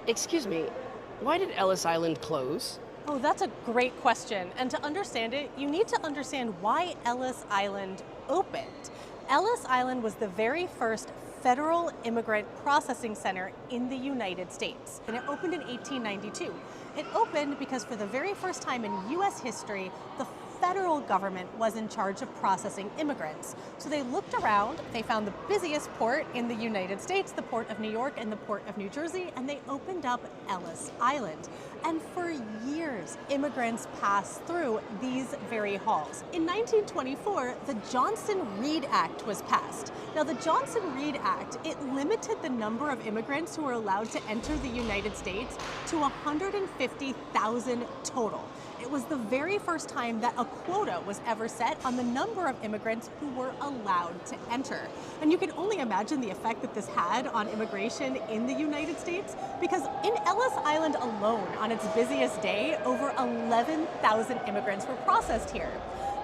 Excuse me, why did Ellis Island close? Oh, that's a great question. And to understand it, you need to understand why Ellis Island opened. Ellis Island was the very first federal immigrant processing center in the United States, and it opened in 1892. It opened because for the very first time in US history, the federal government was in charge of processing immigrants. So they looked around, they found the busiest port in the United States, the Port of New York and the Port of New Jersey, and they opened up Ellis Island. And for years, immigrants passed through these very halls. In 1924, the Johnson-Reed Act was passed. Now, the Johnson-Reed Act, it limited the number of immigrants who were allowed to enter the United States to 150,000 total. It was the very first time that a quota was ever set on the number of immigrants who were allowed to enter. And you can only imagine the effect that this had on immigration in the United States, because in Ellis Island alone, on its busiest day, over 11,000 immigrants were processed here.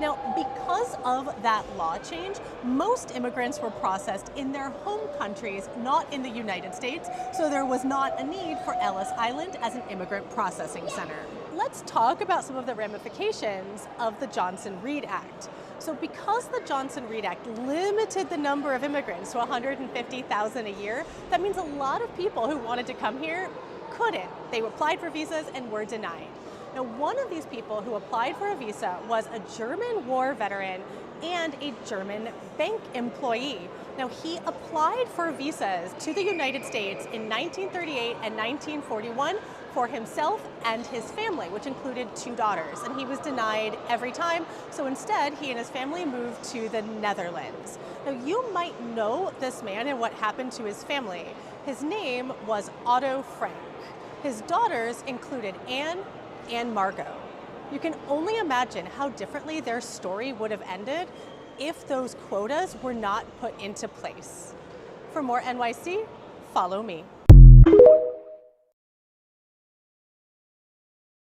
Now, because of that law change, most immigrants were processed in their home countries, not in the United States, so there was not a need for Ellis Island as an immigrant processing center. Let's talk about some of the ramifications of the Johnson-Reed Act. So because the Johnson-Reed Act limited the number of immigrants to 150,000 a year, that means a lot of people who wanted to come here couldn't. They applied for visas and were denied. Now, one of these people who applied for a visa was a German war veteran and a German bank employee. Now, he applied for visas to the United States in 1938 and 1941 for himself and his family, which included 2 daughters, and he was denied every time. So instead, he and his family moved to the Netherlands. Now, you might know this man and what happened to his family. His name was Otto Frank. His daughters included Anne and Margot. You can only imagine how differently their story would have ended if those quotas were not put into place. For more NYC, follow me.